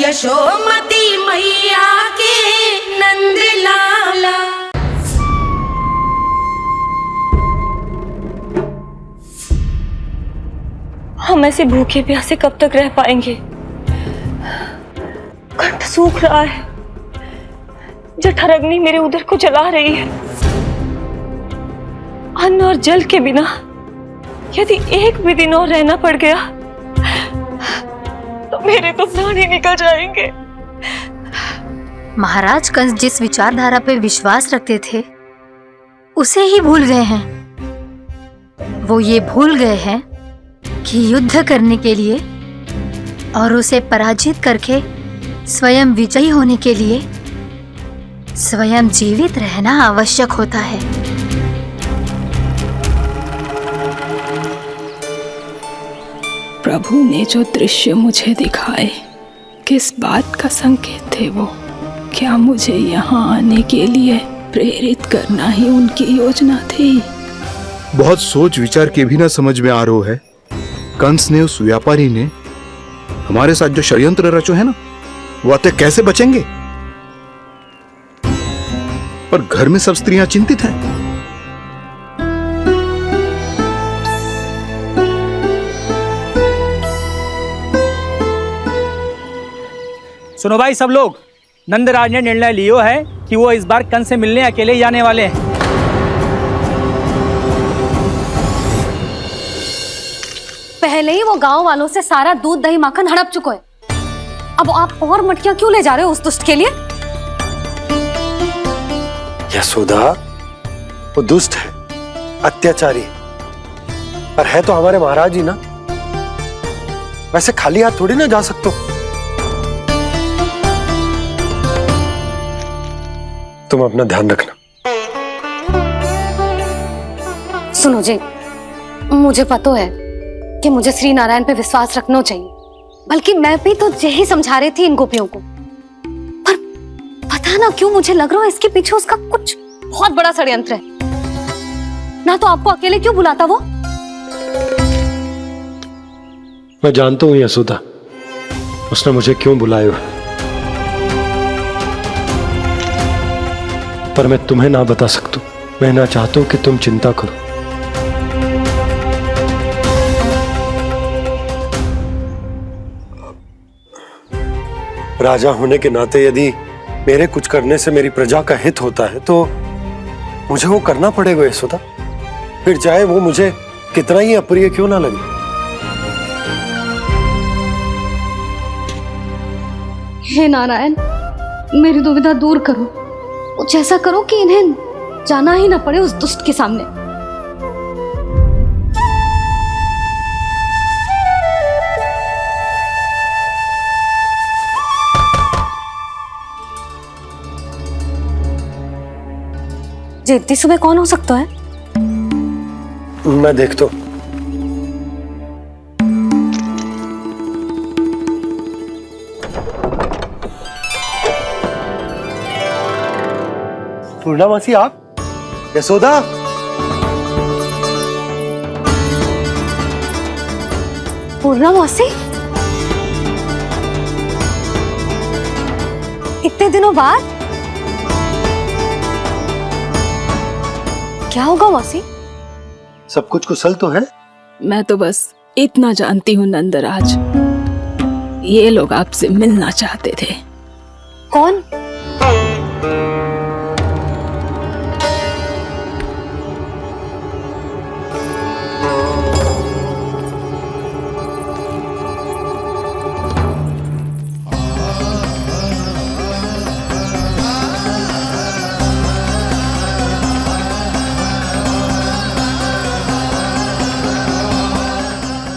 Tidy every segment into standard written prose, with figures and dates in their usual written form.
यशोमती मैया के नंद लाला। हम ऐसे भूखे प्यासे कब तक रह पाएंगे? कंठ सूख रहा है, जठराग्नि मेरे उदर को जला रही है। अन्न और जल के बिना यदि एक भी दिन और रहना पड़ गया तो मेरे तो प्राण ही निकल जाएंगे। महाराज कंस जिस विचारधारा पे विश्वास रखते थे उसे ही भूल गए हैं। वो ये भूल गए हैं कि युद्ध करने के लिए और उसे पराजित करके स्वयं विजयी होने के लिए स्वयं जीवित रहना आवश्यक होता है। प्रभु ने जो दृश्य मुझे दिखाए, किस बात का संकेत थे वो? क्या मुझे यहाँ आने के लिए प्रेरित करना ही उनकी योजना थी? बहुत सोच विचार के भी ना समझ में आ रहा है। कंस ने, उस व्यापारी ने हमारे साथ जो षड्यंत्र रचो है ना, वो आते कैसे बचेंगे? पर घर में सब स्त्रियां चिंतित हैं। सुनो भाई सब लोग, नंदराज ने निर्णय लियो है कि वो इस बार कंस से मिलने अकेले ही आने वाले हैं। पहले ही वो गांव वालों से सारा दूध दही माखन हड़प चुका है। अब आप और मटकियां क्यों ले जा रहे हो उस दुष्ट के लिए? यशोदा, वो दुष्ट है, अत्याचारी, पर है तो हमारे महाराज ही ना। वैसे खाली हाथ थोड़ी ना जा सकते हो। तुम अपना ध्यान रखना। सुनो जी, मुझे पता है कि मुझे श्री नारायण पे विश्वास रखना चाहिए, बल्कि मैं भी तो यही समझा रही थी इन गोपियों को। पर पता ना क्यों मुझे लग रहा है इसके पीछे उसका कुछ बहुत बड़ा षड्यंत्र है। ना तो आपको अकेले क्यों बुलाता वो? मैं जानता हूं यशोदा, उसने मुझे क्यों बुलाया, पर मैं तुम्हें ना बता सकता। मैं ना चाहता हूं कि तुम चिंता करो। राजा होने के नाते यदि मेरे कुछ करने से मेरी प्रजा का हित होता है तो मुझे वो करना पड़ेगा यशोदा, फिर चाहे वो मुझे कितना ही अप्रिय क्यों ना लगे। हे नारायण, मेरी दुविधा दूर करो। कुछ ऐसा करो कि इन्हें जाना ही ना पड़े उस दुष्ट के सामने। जी इतनी सुबह कौन हो सकता है? मैं देखता हूं। पूर्णामासी, आप? यशोदा, पूर्णामासी, इतने दिनों बाद? क्या होगा मासी? सब कुछ कुशल तो है? मैं तो बस इतना जानती हूँ नंदराज, ये लोग आपसे मिलना चाहते थे। कौन?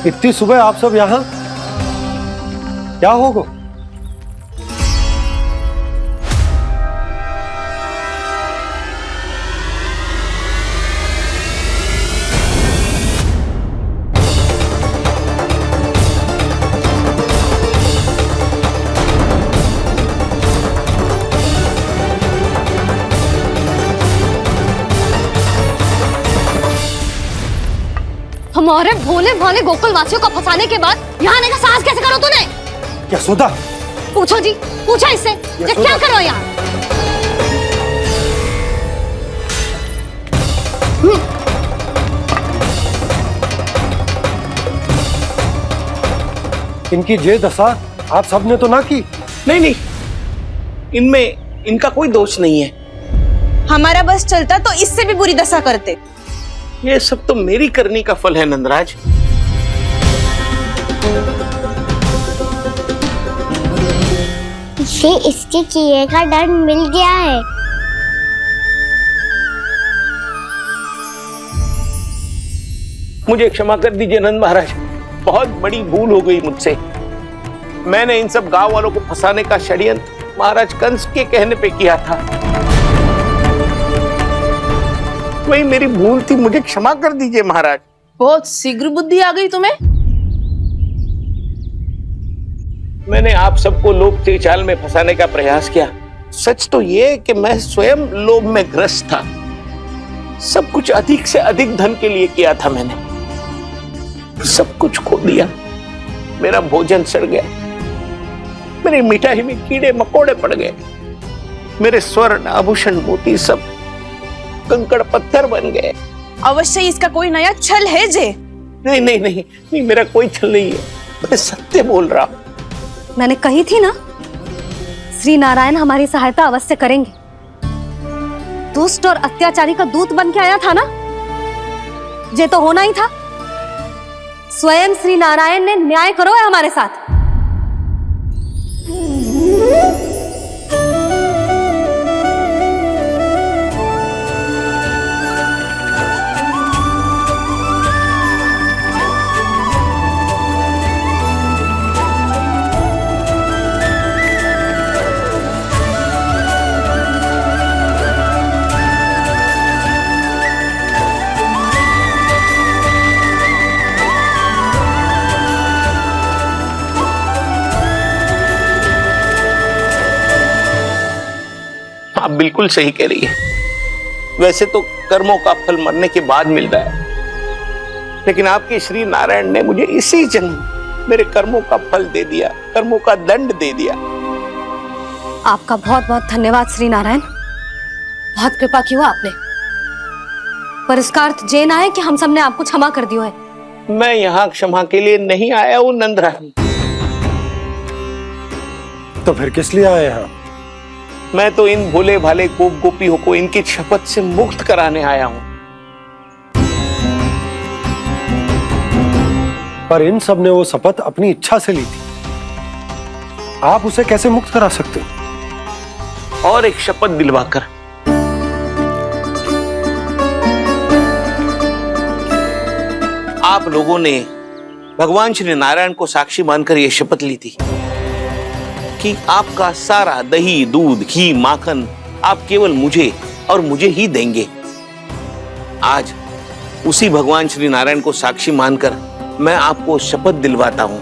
इतनी सुबह आप सब यहाँ? क्या होगा? हमारे भोले भाले गोकुल वासियों को फंसाने के बाद यहाँ आने का साहस कैसे करो तूने? यशोदा, पूछो जी, पूछो इससे ये क्या करो यहाँ। इनकी ये दशा आप सबने तो ना की। नहीं नहीं, इनमें इनका कोई दोष नहीं है। हमारा बस चलता तो इससे भी बुरी दशा करते। ये सब तो मेरी करनी का फल है नंदराज। इसे इसके किए का दंड मिल गया है। मुझे क्षमा कर दीजिए नंद महाराज, बहुत बड़ी भूल हो गई मुझसे। मैंने इन सब गांव वालों को फंसाने का षड्यंत्र महाराज कंस के कहने पे किया था। वही मेरी भूल थी, मुझे क्षमा कर दीजिए महाराज। बहुत शीघ्र बुद्धि आ गई तुम्हें। मैंने आप सबको लोभ के जाल में फंसाने का प्रयास किया। सच तो ये कि मैं स्वयं लोभ में ग्रस्त था। सब कुछ अधिक से अधिक धन के लिए किया था मैंने। सब कुछ खो दिया। मेरा भोजन सड़ गया, मेरी मिठाई में कीड़े मकोड़े पड़ गए, मेरे स्वर्ण आभूषण मोती सब कंकड़ पत्थर बन गए। अवश्य इसका कोई नया छल है जे। नहीं नहीं नहीं नहीं, मेरा कोई छल नहीं है, मैं सत्य बोल रहा हूं। मैंने कही थी ना, श्री नारायण हमारी सहायता अवश्य करेंगे। दुष्ट और अत्याचारी का दूत बन के आया था ना, ये तो होना ही था। स्वयं श्री नारायण ने न्याय करो है हमारे साथ। आप बिल्कुल सही कह रही है। वैसे तो कर्मों का फल मरने के बाद मिल रहा है, लेकिन आपके श्री नारायण ने मुझे इसी जन्म मेरे कर्मों का फल दे दिया, कर्मों का दंड दे दिया। आपका बहुत बहुत धन्यवाद श्री नारायण, बहुत कृपा की हो आपने। पर इसका अर्थ ये ना है कि हम सबने आपको क्षमा कर दिया है। मैं यहाँ क्षमा के लिए नहीं आया हूँ नंदरानी। तो फिर किस लिए आए हैं? मैं तो इन भोले भाले गोप गोपियों को इनकी शपथ से मुक्त कराने आया हूं। पर इन सब ने वो शपथ अपनी इच्छा से ली थी, आप उसे कैसे मुक्त करा सकते हो? और एक शपथ दिलवाकर। आप लोगों ने भगवान श्री नारायण को साक्षी मानकर यह शपथ ली थी कि आपका सारा दही, दूध, घी, माखन आप केवल मुझे और मुझे ही देंगे। आज उसी भगवान श्री नारायण को साक्षी मानकर मैं आपको शपथ दिलवाता हूं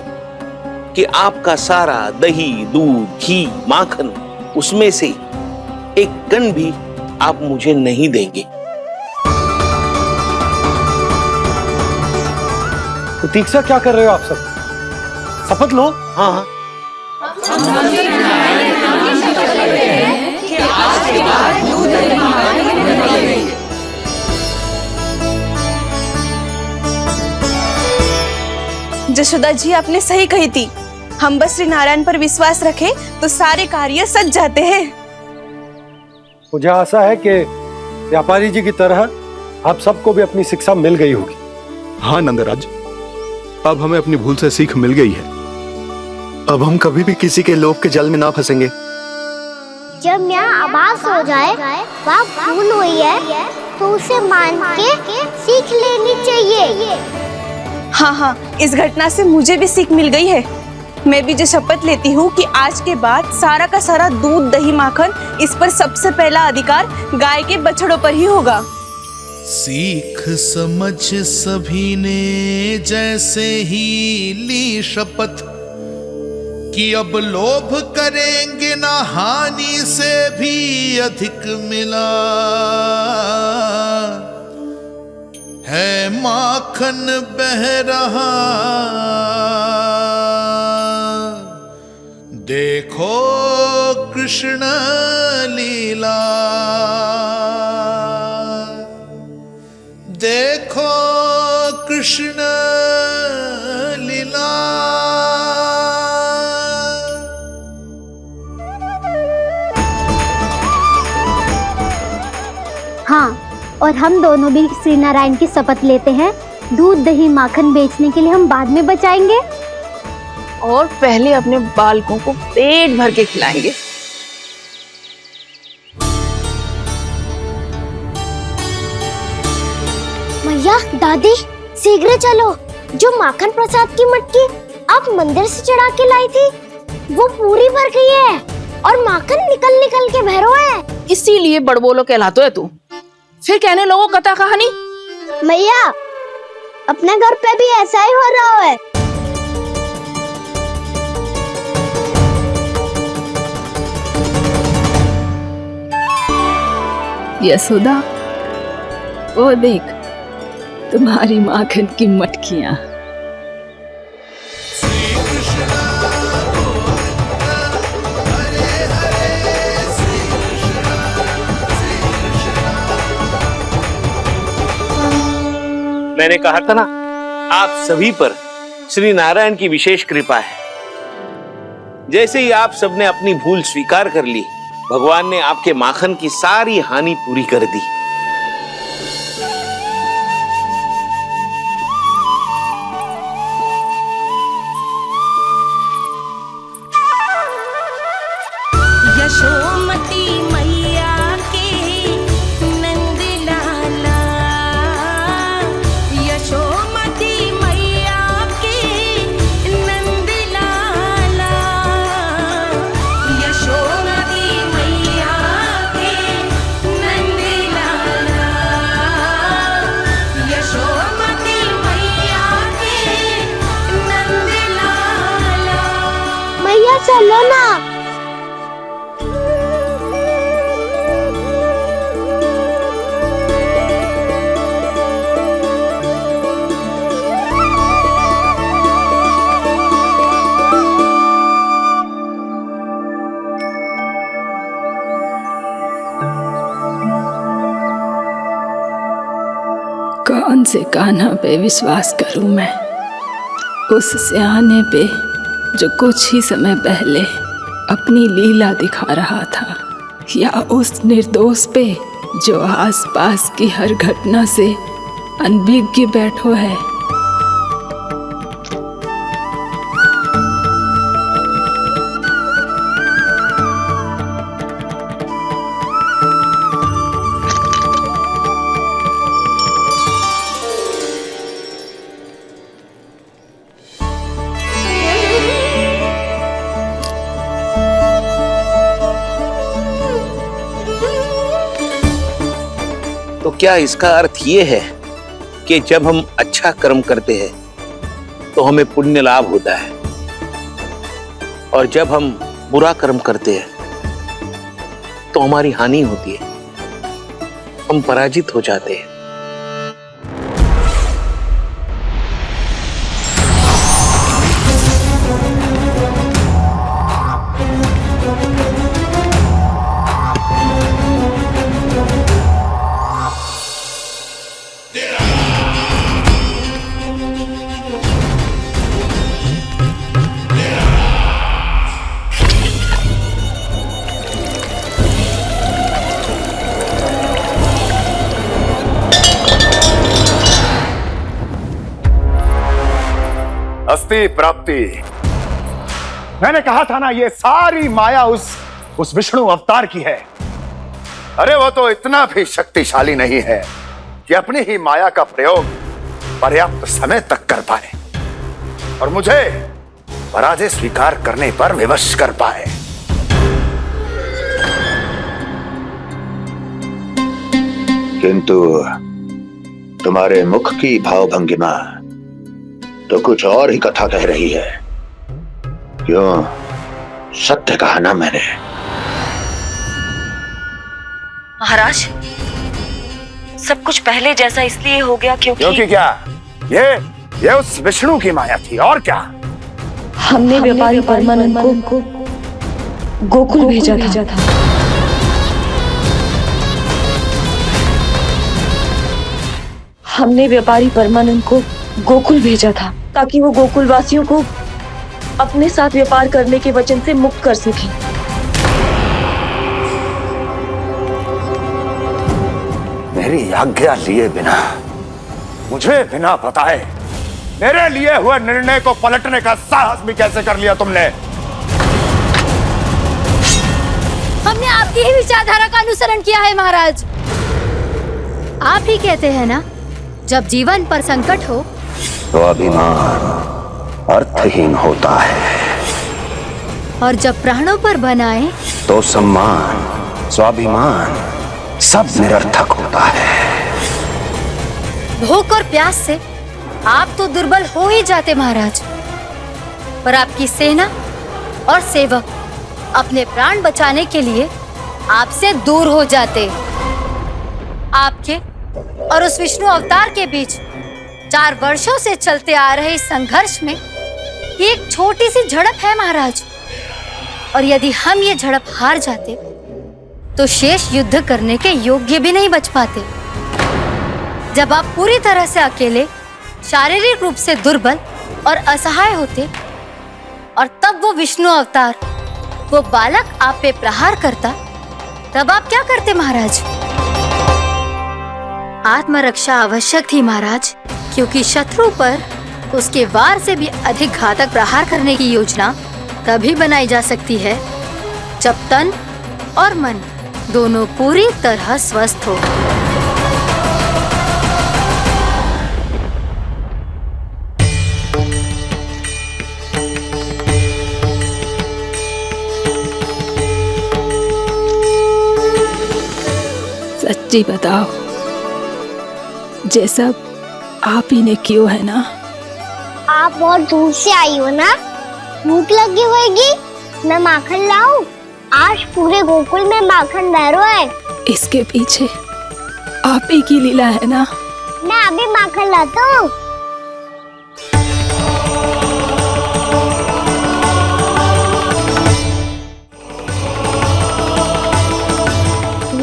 कि आपका सारा दही, दूध, घी, माखन उसमें से एक कण भी आप मुझे नहीं देंगे। प्रतीक्षा क्या कर रहे हो आप सब? शपथ लो। हाँ हाँ, जशोदा जी आपने सही कही थी। हम बस श्री नारायण पर विश्वास रखें तो सारे कार्य सज जाते हैं। मुझे आशा है कि व्यापारी जी की तरह आप सबको भी अपनी शिक्षा मिल गई होगी। हाँ नंदराज, अब हमें अपनी भूल से सीख मिल गई है। अब हम कभी भी किसी के लोभ के जल में ना फंसेंगे। जब यहाँ आभास हो जाए वहाँ भूल हुई है तो उसे मान के सीख लेनी चाहिए। हाँ हाँ, इस घटना से मुझे भी सीख मिल गई है। मैं भी जो शपथ लेती हूँ कि आज के बाद सारा का सारा दूध, दही, माखन इस पर सबसे पहला अधिकार गाय के बछड़ों पर ही होगा। सीख समझ सभी ने जैसे ही ली शपथ कि अब लोभ करेंगे ना हानि से भी अधिक मिला है, माखन बह रहा देखो कृष्ण लीला, देखो कृष्ण लीला। हाँ, और हम दोनों भी श्री नारायण की शपथ लेते हैं, दूध दही माखन बेचने के लिए हम बाद में बचाएंगे और पहले अपने बालकों को पेट भर के खिलाएंगे। मैया, दादी, शीघ्र चलो। जो माखन प्रसाद की मटकी आप मंदिर से चढ़ा के लाई थी, वो पूरी भर गई है और माखन निकल निकल के बह रहा है। इसीलिए बड़बोलो कहलाते है तू। फिर कहने लोगों कथा कहानी। मैया, अपने घर पे भी ऐसा ही हो रहा है। यशोदा, वो देख तुम्हारी माखन की मटकियां। मैंने कहा था ना, आप सभी पर श्री नारायण की विशेष कृपा है। जैसे ही आप सबने अपनी भूल स्वीकार कर ली, भगवान ने आपके माखन की सारी हानि पूरी कर दी। यशोमती मैया के नंद लाला, यशोमती मैया के नंद लाला, यशोमती मैया के नंद लाला, यशोमती मैया के नंद लाला। मैया चलो ना। कौन से कान्हा पे विश्वास करूं मैं, उस सियाने पे जो कुछ ही समय पहले अपनी लीला दिखा रहा था, या उस निर्दोष पे जो आसपास की हर घटना से अनभिज्ञ बैठो है। तो क्या इसका अर्थ ये है कि जब हम अच्छा कर्म करते हैं तो हमें पुण्य लाभ होता है, और जब हम बुरा कर्म करते हैं तो हमारी हानि होती है, हम पराजित हो जाते हैं। अस्ति प्राप्ति। मैंने कहा था ना, ये सारी माया उस विष्णु अवतार की है। अरे वो तो इतना भी शक्तिशाली नहीं है कि अपनी ही माया का प्रयोग पर्याप्त समय तक कर पाए और मुझे पराजय स्वीकार करने पर विवश कर पाए। किंतु तुम्हारे मुख की भावभंगिमा तो कुछ और ही कथा कह रही है। क्यों? सत्य कहा ना मैंने। महाराज, सब कुछ पहले जैसा इसलिए हो गया क्योंकि क्या? ये उस विष्णु की माया थी, और क्या? हमने व्यापारी परमानंद को गोकुल भेजा था। हमने व्यापारी परमानंद को गोकुल भेजा था ताकि वो गोकुल वासियों को अपने साथ व्यापार करने के वचन से मुक्त कर सके। मेरी आज्ञा लिए बिना, मुझे बिना बताए मेरे लिए हुए निर्णय को पलटने का साहस भी कैसे कर लिया तुमने? हमने आपकी ही विचारधारा का अनुसरण किया है महाराज। आप ही कहते हैं ना, जब जीवन पर संकट हो तो अभिमान अर्थहीन होता है, और जब प्राणों पर बनाए तो सम्मान स्वाभिमान सब निरर्थक होता है। भूख और प्यास से आप तो दुर्बल हो ही जाते महाराज, पर आपकी सेना और सेवक अपने प्राण बचाने के लिए आपसे दूर हो जाते। आपके और उस विष्णु अवतार के बीच 4 वर्षों से चलते आ रहे इस संघर्ष में एक छोटी सी झड़प है महाराज, और यदि हम ये झड़प हार जाते तो शेष युद्ध करने के योग्य भी नहीं बच पाते। जब आप पूरी तरह से अकेले, शारीरिक रूप से दुर्बल और असहाय होते, और तब वो विष्णु अवतार, वो बालक आप पे प्रहार करता, तब आप क्या करते महाराज? आत्मरक्षा आवश्यक थी महाराज, क्योंकि शत्रु पर उसके वार से भी अधिक घातक प्रहार करने की योजना तभी बनाई जा सकती है जब तन और मन दोनों पूरी तरह स्वस्थ हो। सच्ची बताओ, ये सब आप ही ने कियो है ना? आप बहुत दूर से आई हो ना, भूख लगी होगी। मैं माखन लाऊं? आज पूरे गोकुल में माखन बह रहा है। इसके पीछे आप ही की लीला है ना? मैं अभी माखन लाता हूँ।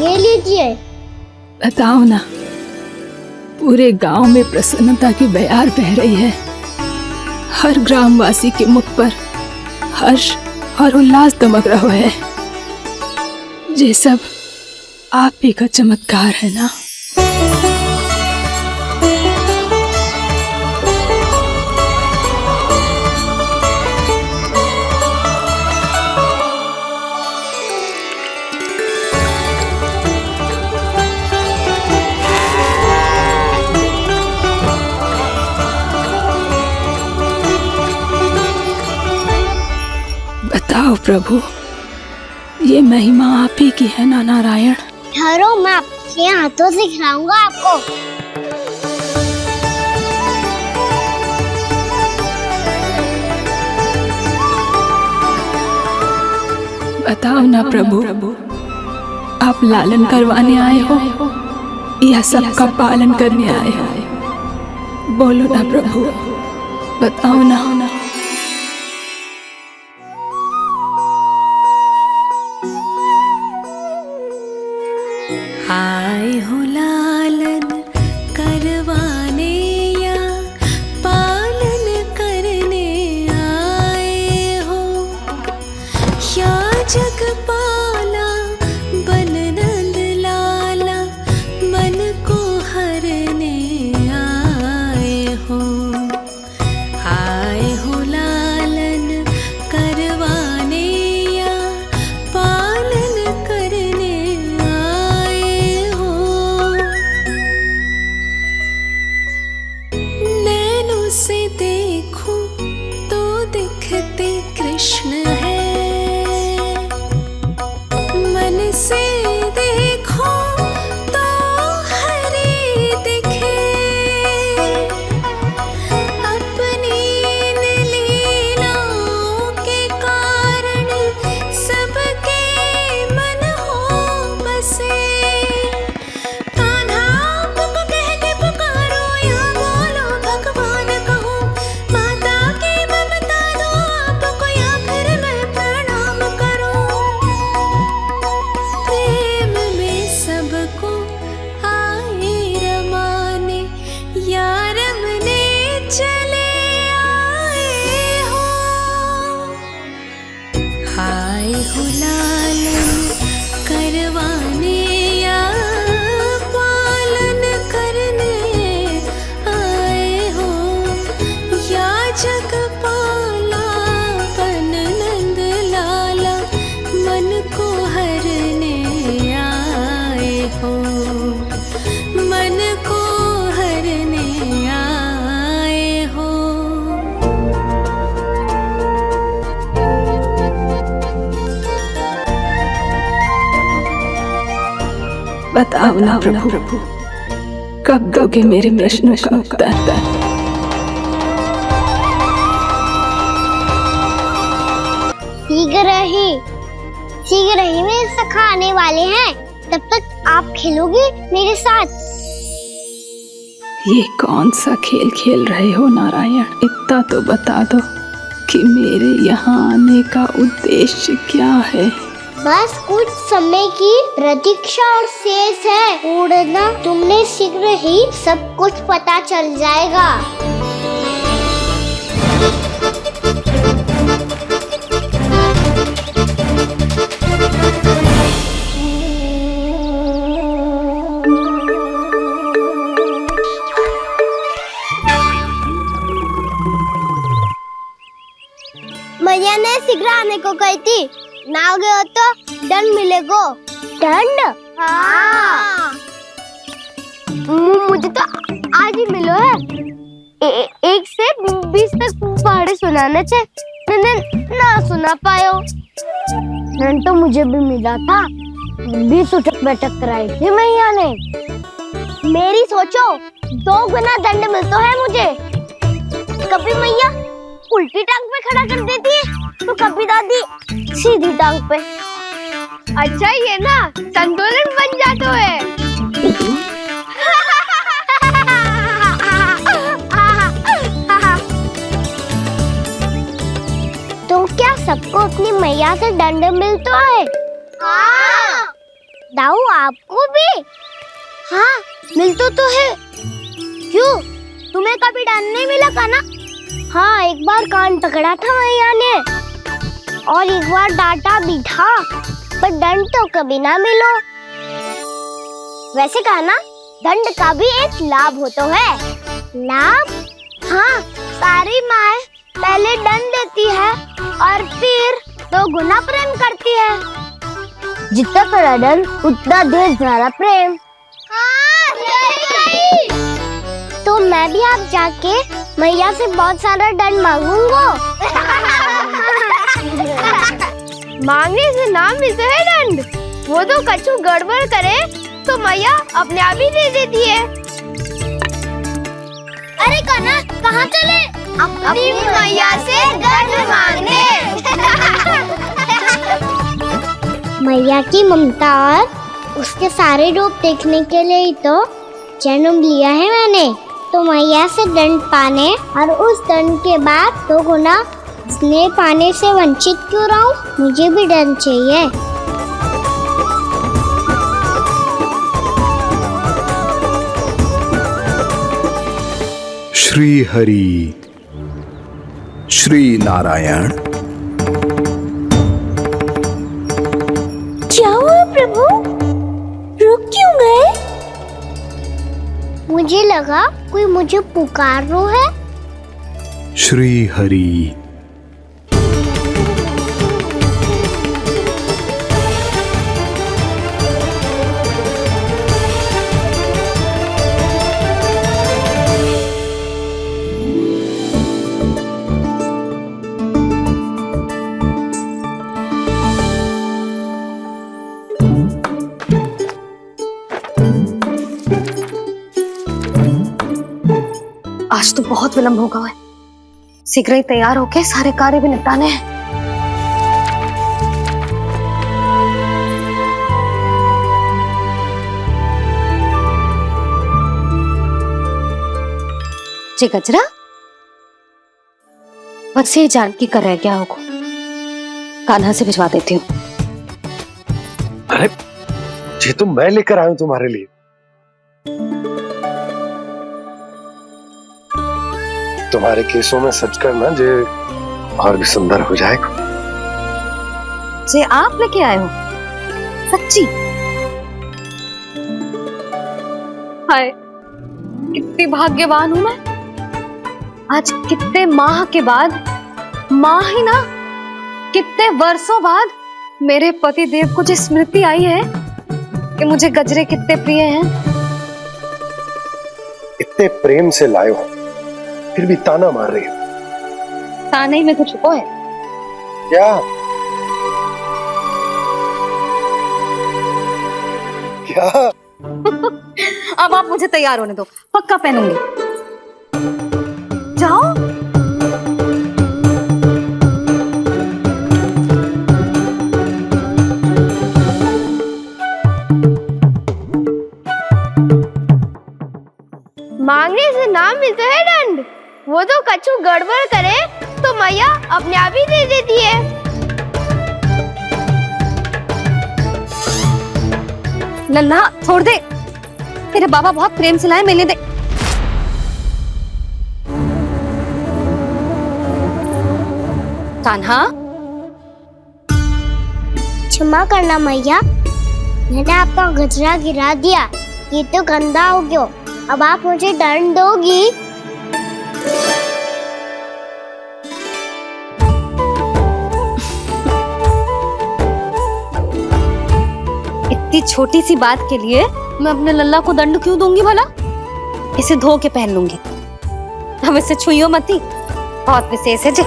ये लीजिए। बताओ ना, पूरे गांव में प्रसन्नता की बयार बह रही है। हर ग्रामवासी के मुख पर हर्ष और उल्लास दमक रहा है। ये सब आप ही का चमत्कार है ना? बताओ प्रभु, ये महिमा आप ही की है ना नारायण? ठहरो, मैं आपके हाथों से खिलाऊंगा आपको। बताओ ना प्रभु, आप लालन करवाने आए हो या सबका पालन करने आए हो? बोलो ना प्रभु, बताओ ना। आए हो लालन करवाने या पालन करने आए हो, या जगपाला बन नंद लाला मन को हरने आए हो। आए हो लालन करवाने या पालन करने आए हो। नैनों से देखूं तो दिखते कृष्ण है, हो लालन करवाने या पालन करने आए हो, या जगपाला बन नंद लाला मन को हरने आए हो, मन को हरने आए हो। बताओ ना प्रभु, कब दोगे मेरे प्रश्नों का उत्तर? शीघ्र ही मेरे सखा आने वाले हैं, तब तक आप खेलोगे मेरे साथ। ये कौन सा खेल खेल रहे हो नारायण? इतना तो बता दो कि मेरे यहाँ आने का उद्देश्य क्या है? बस कुछ समय की प्रतीक्षा और शेष है। उड़ना तुमने शीघ्र ही सब कुछ पता चल जाएगा। मैया ने शीघ्र आने को कही थी, ना आ गए हो तो दंड मिलेगा। दंड? हाँ। मुझे तो आज ही मिलो है। 1 से 20 तक पहाड़े सुनाने थे, मैंने ना सुना पायो। दंड तो मुझे भी मिला था, 20 उठक बैठक कराई थी मैया ने। मेरी सोचो 2 गुना दंड मिलता है मुझे। कभी मैया उल्टी टांग पे खड़ा कर देती है, तो कभी दादी सीधी टांग पे। अच्छा ये ना संतुलन बन जाता है। तो क्या सबको अपनी मैया से दंड मिलता है? हाँ। दाऊ आपको भी? हाँ मिलता तो है। क्यों, तुम्हें कभी दंड नहीं मिला का ना? हाँ, एक बार कान पकड़ा था मैया ने और एक बार डांटा भी था, पर दंड तो कभी ना मिलो। वैसे कहा ना, दंड का भी एक लाभ होता है। लाभ? हाँ, सारी माँ पहले दंड देती है और फिर 2 गुना प्रेम करती है। जितना बड़ा दंड उतना ढेर सारा प्रेम। हाँ, सही। तो मैं भी आप जाके मैया से बहुत सारा दंड मांगूंगा। मांगने से ना मिलता है दंड, वो तो कछु गड़बड़ करे तो मैया अपने आप ही दे देती है। अरे कान्हा, कहाँ चले? अपनी मैया से दंड मांगने। मैया की ममता और उसके सारे रूप देखने के लिए ही तो जन्म लिया है मैंने। तो मैया से दंड पाने और उस दंड के बाद 2 गुना स्नेह पाने से वंचित क्यों रहूं? मुझे भी दंड चाहिए। श्री हरि, श्री नारायण। क्या हुआ प्रभु? रुक क्यों गए? मुझे लगा कोई मुझे पुकार रहा है। श्री हरि। आज तो बहुत विलंब होगा है, शीघ्र ही तैयार होके सारे कार्य भी निपटाने हैं। जी गजरा, बस ये जानकी कर रह गया होगा, कान्हा से भिजवा देती हूँ। अरे ये तो मैं लेकर आया हूं तुम्हारे लिए। तुम्हारे केसों में सच करना जे और भी सुंदर हो जाएगा। बच्चे आप लेके आए हो? सच्ची? हाय, कितनी भाग्यवान हूं मैं। आज कितने माह के बाद, माह ही ना, कितने वर्षों बाद मेरे पति देव को जो स्मृति आई है कि मुझे गजरे कितने प्रिय हैं। इतने प्रेम से लाए हो, फिर भी ताना मार रही हो। ताने में कुछ छुपो है क्या? क्या? अब आप मुझे तैयार होने दो, पक्का पहनूंगी। जाओ। मांगने से ना मिलता है दंड। वो तो कछु गड़बड़ करे तो मैया अपने आप ही दे देती है। लल्ला छोड़ दे, तेरे बाबा बहुत प्रेम से लाए, मिलने दे। कान्हा, क्षमा करना मैया, मैंने आपका गजरा गिरा दिया, ये तो गंदा हो गया। अब आप मुझे दंड दोगी? इतनी छोटी सी बात के लिए मैं अपने लल्ला को दंड क्यों दूंगी भला? इसे धो के पहन लूंगी। अब इसे छुइयो मती, बहुत विशेष है जी।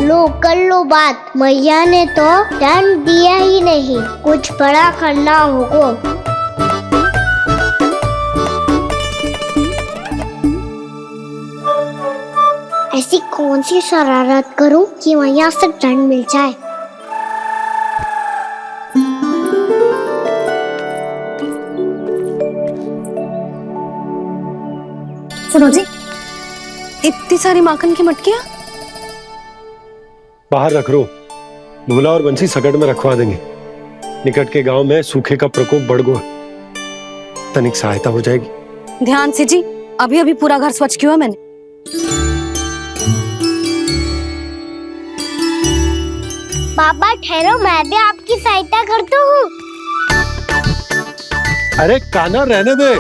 लो कर लो बात, मैया ने तो दंड दिया ही नहीं, कुछ बड़ा करना होगा। ऐसी कौन सी शरारत करूं कि मैया से दंड मिल जाए? सुनो जी, इतनी सारी माखन की मटकियां बाहर रख रो, भूला और बंसी सकट में रखवा देंगे। निकट के गांव में सूखे का प्रकोप बढ़ गया, तनिक सहायता हो जाएगी। ध्यान से जी, अभी अभी पूरा घर स्वच्छ किया मैंने। पापा ठहरो, मैं भी आपकी सहायता करता हूँ। अरे कान्हा रहने दे।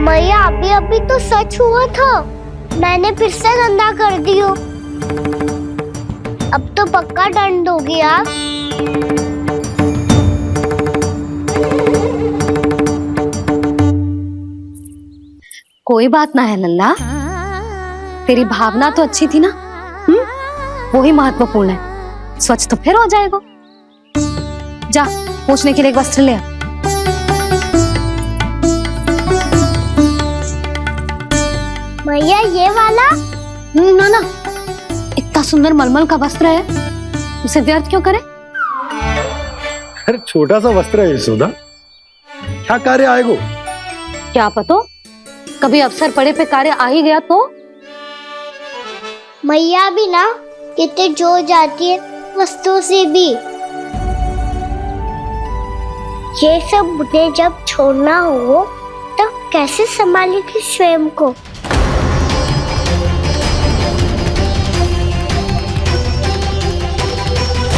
मैया अभी अभी तो सच हुआ था, मैंने फिर से गंदा कर दियो। अब तो पक्का दंड दोगी आप। कोई बात ना है लल्ला, तेरी भावना तो अच्छी थी ना, वही महत्वपूर्ण है। स्वच्छ तो फिर हो जाएगा। जा, पूछने के लिए एक वस्त्र ले आ। भैया ये वाला? ना ना, इतना सुंदर मलमल का वस्त्र है, उसे व्यर्थ क्यों करे? अरे छोटा सा वस्त्र है यशोदा, क्या कार्य आएगा? क्या पता, कभी अवसर पड़े पे कार्य आ ही गया तो। मैया भी ना कितने जो जाती है वस्तुओं से भी। ये सब मुझे जब छोड़ना हो तो कैसे संभालेगी स्वयं को?